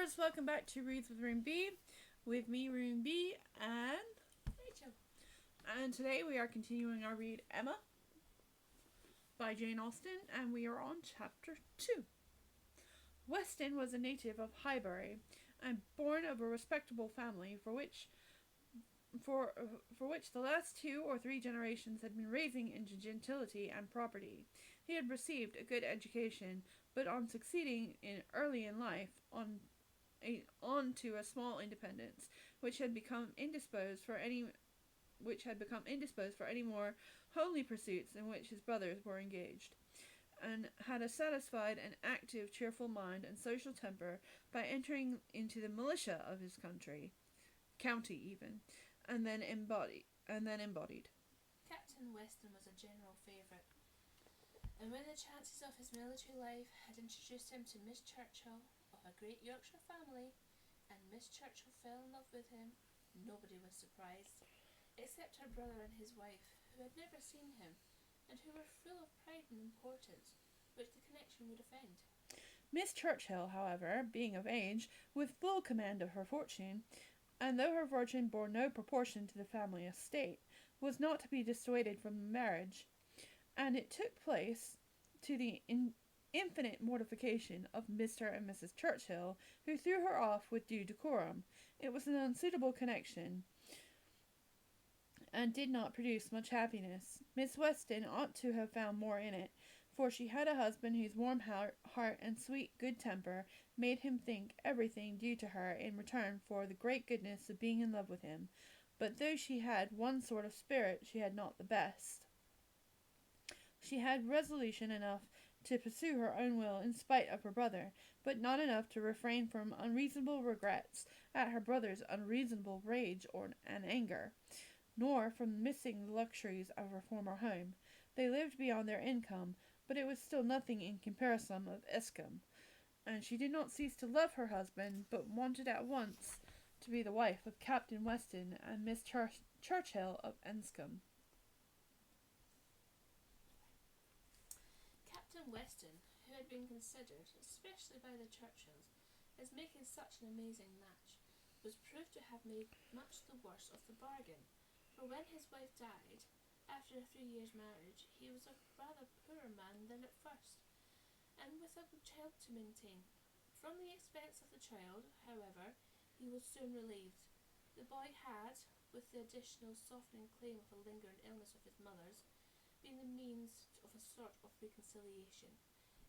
viewers, welcome back to Reads with Room B, with me, Room B, and Rachel. And today we are continuing our read Emma by Jane Austen, and we are on chapter 2. Weston was a native of Highbury, and born of a respectable family for which the last 2 or 3 generations had been raising into gentility and property. He had received a good education, but on succeeding early in life on to a small independence, which had become indisposed for any more homely pursuits in which his brothers were engaged, and had a satisfied and active, cheerful mind and social temper by entering into the militia of his county even, and then embodied. Captain Weston was a general favourite, and when the chances of his military life had introduced him to Miss Churchill, of a great Yorkshire family, and Miss Churchill fell in love with him, nobody was surprised, except her brother and his wife, who had never seen him, and who were full of pride and importance, which the connection would offend. Miss Churchill, however, being of age, with full command of her fortune, and though her fortune bore no proportion to the family estate, was not to be dissuaded from the marriage, and it took place to the infinite mortification of Mr. and Mrs. Churchill, who threw her off with due decorum. It was an unsuitable connection, and did not produce much happiness. Miss Weston ought to have found more in it, for she had a husband whose warm heart and sweet good temper made him think everything due to her in return for the great goodness of being in love with him. But though she had one sort of spirit, she had not the best. She had resolution enough to pursue her own will in spite of her brother, but not enough to refrain from unreasonable regrets at her brother's unreasonable rage and anger, nor from missing the luxuries of her former home. They lived beyond their income, but it was still nothing in comparison of Enscombe, and she did not cease to love her husband, but wanted at once to be the wife of Captain Weston and Miss Churchill of Enscombe. Captain Weston, who had been considered, especially by the Churchills, as making such an amazing match, was proved to have made much the worse of the bargain, for when his wife died, after a 3 years' marriage, he was a rather poorer man than at first, and with a child to maintain. From the expense of the child, however, he was soon relieved. The boy had, with the additional softening claim of a lingering illness of his mother's, been the means of a sort of reconciliation,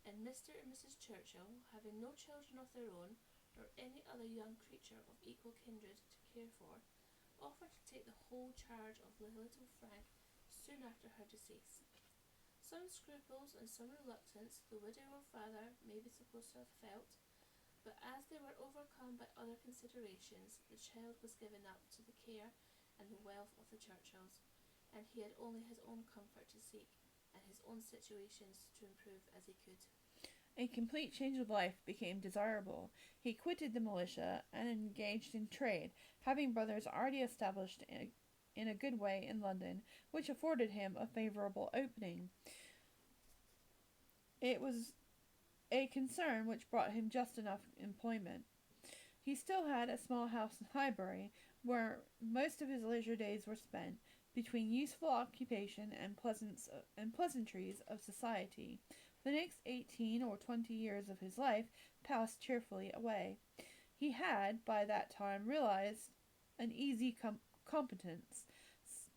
and Mr. and Mrs. Churchill, having no children of their own, nor any other young creature of equal kindred to care for, offered to take the whole charge of the little Frank soon after her decease. Some scruples and some reluctance the widow or father may be supposed to have felt, but as they were overcome by other considerations, the child was given up to the care and the wealth of the Churchills, and he had only his own comfort to seek, and his own situations to improve as he could. A complete change of life became desirable. He quitted the militia and engaged in trade, having brothers already established in a good way in London, which afforded him a favourable opening. It was a concern which brought him just enough employment. He still had a small house in Highbury, where most of his leisure days were spent, between useful occupation and pleasantries of society. The next 18 or 20 years of his life passed cheerfully away. He had, by that time, realized an easy competence,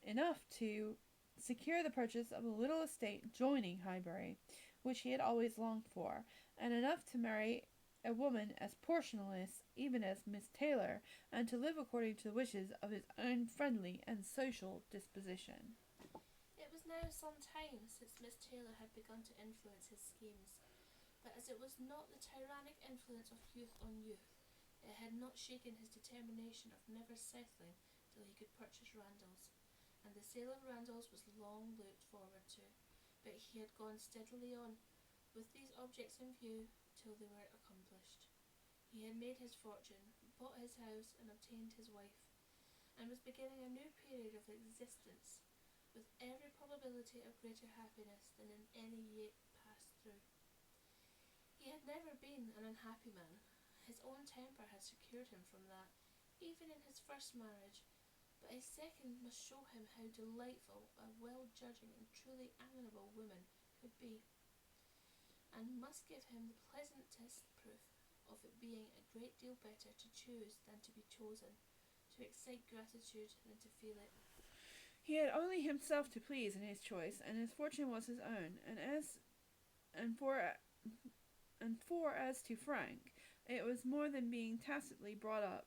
enough to secure the purchase of a little estate joining Highbury, which he had always longed for, and enough to marry a woman as portionless even as Miss Taylor, and to live according to the wishes of his own friendly and social disposition. It was now some time since Miss Taylor had begun to influence his schemes, but as it was not the tyrannic influence of youth on youth, it had not shaken his determination of never settling till he could purchase Randalls, and the sale of Randalls was long looked forward to, but he had gone steadily on, with these objects in view, till they were accomplished. He had made his fortune, bought his house, and obtained his wife, and was beginning a new period of existence, with every probability of greater happiness than any yet passed through. He had never been an unhappy man. his own temper had secured him from that, even in his first marriage, but a second must show him how delightful a well-judging and truly amiable woman could be, and must give him the pleasantest proof of it being a great deal better to choose than to be chosen, to excite gratitude than to feel it. He had only himself to please in his choice, and his fortune was his own. And for as to Frank, it was more than being tacitly brought up.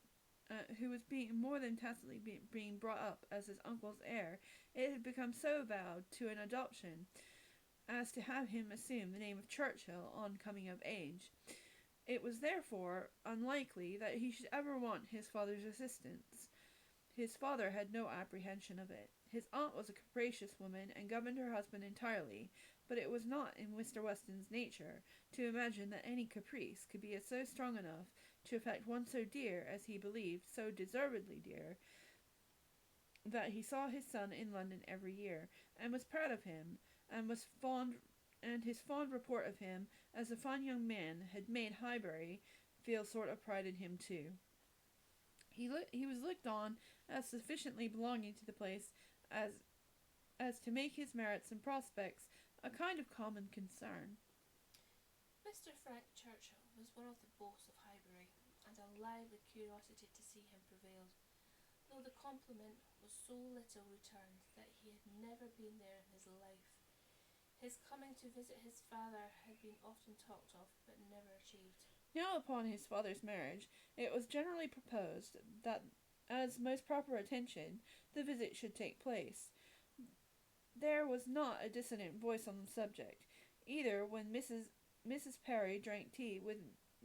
Who was being more than tacitly being brought up as his uncle's heir, it had become so vowed to an adoption as to have him assume the name of Churchill on coming of age. It was therefore unlikely that he should ever want his father's assistance. His father had no apprehension of it. His aunt was a capricious woman and governed her husband entirely, but it was not in Mr. Weston's nature to imagine that any caprice could be so strong enough to affect one so dear, as he believed, so deservedly dear, that he saw his son in London every year, and was proud of him, and his fond report of him as a fine young man had made Highbury feel sort of pride in him too. He was looked on as sufficiently belonging to the place as to make his merits and prospects a kind of common concern. Mr. Frank Churchill was one of the boasts of Highbury, and a lively curiosity to see him prevailed, though the compliment was so little returned that he had never been there in his life. His coming to visit his father had been often talked of, but never achieved. Now upon his father's marriage, it was generally proposed that, as most proper attention, the visit should take place. There was not a dissonant voice on the subject, either when Mrs. Perry drank tea with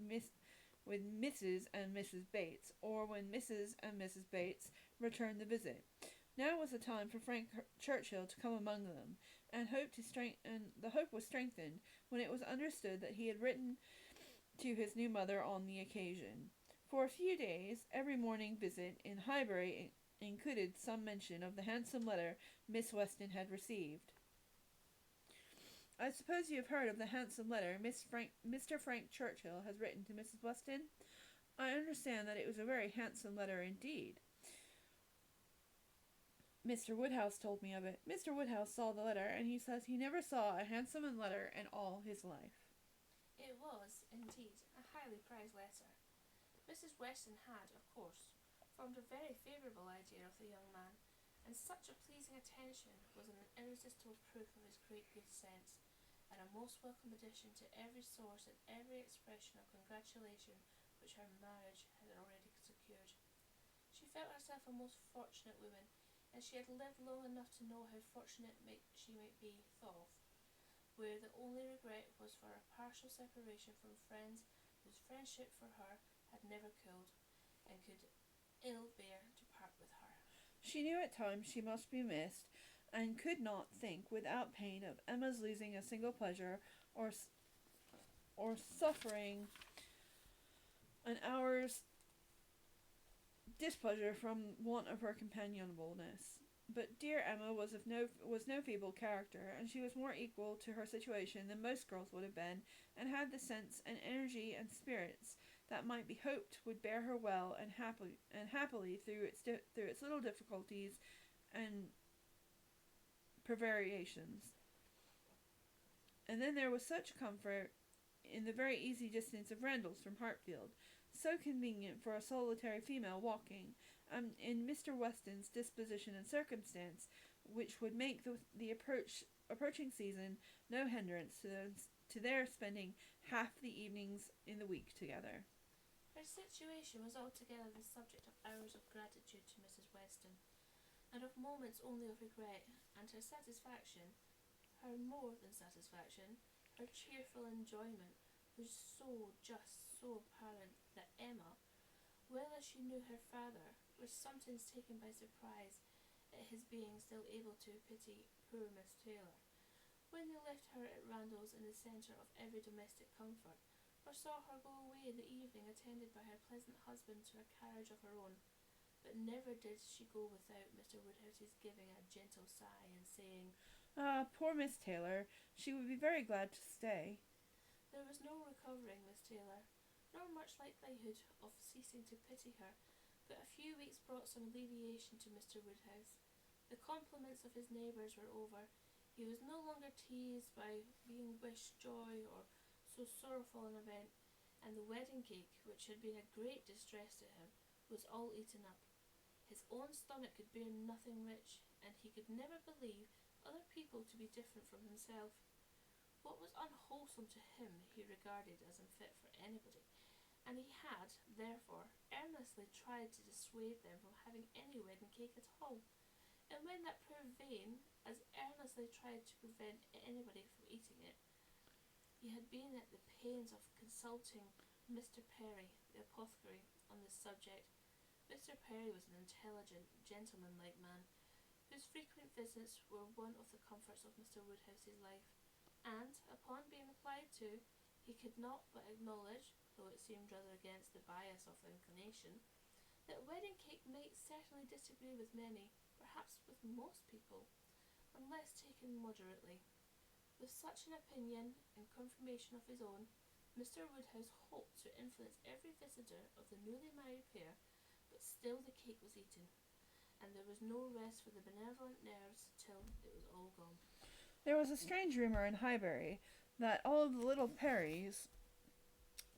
Mrs. and Mrs. Bates, or when Mrs. and Mrs. Bates returned the visit. Now was the time for Frank Churchill to come among them, and the hope was strengthened when it was understood that he had written to his new mother on the occasion. For a few days, every morning visit in Highbury included some mention of the handsome letter Miss Weston had received. I suppose you have heard of the handsome letter Mr. Frank Churchill has written to Mrs. Weston? I understand that it was a very handsome letter indeed. Mr. Woodhouse told me of it. Mr. Woodhouse saw the letter, and he says he never saw a handsomer letter in all his life. It was, indeed, a highly prized letter. Mrs. Weston had, of course, formed a very favourable idea of the young man, and such a pleasing attention was an irresistible proof of his great good sense, and a most welcome addition to every source and every expression of congratulation which her marriage had already secured. She felt herself a most fortunate woman, and she had lived long enough to know how fortunate she might be thought, where the only regret was for a partial separation from friends whose friendship for her had never cooled, and could ill bear to part with her. She knew at times she must be missed, and could not think without pain of Emma's losing a single pleasure, or suffering an hour's displeasure from want of her companionableness. But dear Emma was no feeble character, and she was more equal to her situation than most girls would have been, and had the sense and energy and spirits that might be hoped would bear her well and happily through its little difficulties and prevariations. And then there was such comfort in the very easy distance of Randalls from Hartfield, so convenient for a solitary female walking, in Mr. Weston's disposition and circumstance, which would make the approaching season no hindrance to their spending half the evenings in the week together. Her situation was altogether the subject of hours of gratitude to Mrs. Weston, and of moments only of regret, and her satisfaction, her more than satisfaction, her cheerful enjoyment, was so apparent that Emma, well as she knew her father, was sometimes taken by surprise at his being still able to pity poor Miss Taylor, when they left her at Randalls in the centre of every domestic comfort, or saw her go away in the evening attended by her pleasant husband to a carriage of her own. But never did she go without Mr. Woodhouse's giving a gentle sigh and saying, "Ah, poor Miss Taylor, she would be very glad to stay." There was no recovering Miss Taylor, nor much likelihood of ceasing to pity her, but a few weeks brought some alleviation to Mr. Woodhouse. The compliments of his neighbours were over. He was no longer teased by being wished joy or so sorrowful an event, and the wedding cake, which had been a great distress to him, was all eaten up. His own stomach could bear nothing rich, and he could never believe other people to be different from himself. What was unwholesome to him he regarded as unfit for anybody, and he had, therefore, earnestly tried to dissuade them from having any wedding cake at all, and when that proved vain, as earnestly tried to prevent anybody from eating it. He had been at the pains of consulting Mr. Perry, the apothecary, on this subject. Mr. Perry was an intelligent, gentlemanlike man, whose frequent visits were one of the comforts of Mr. Woodhouse's life, and, upon being applied to, he could not but acknowledge, though it seemed rather against the bias of inclination, that wedding cake might certainly disagree with many, perhaps with most people, unless taken moderately. With such an opinion, in confirmation of his own, Mr. Woodhouse hoped to influence every visitor of the newly married pair, but still the cake was eaten, and there was no rest for the benevolent nerves till it was all gone. There was a strange rumour in Highbury that all of the little Perrys,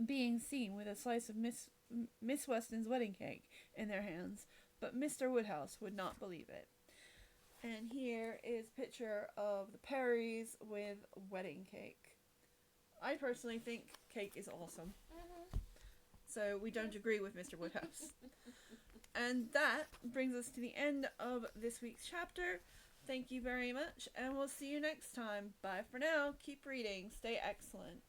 being seen with a slice of Miss Weston's wedding cake in their hands, but Mr. Woodhouse would not believe it. And here is a picture of the Perrys with wedding cake. I personally think cake is awesome. So we don't agree with Mr. Woodhouse. And that brings us to the end of this week's chapter. Thank you very much, and we'll see you next time. Bye for now. Keep reading. Stay excellent.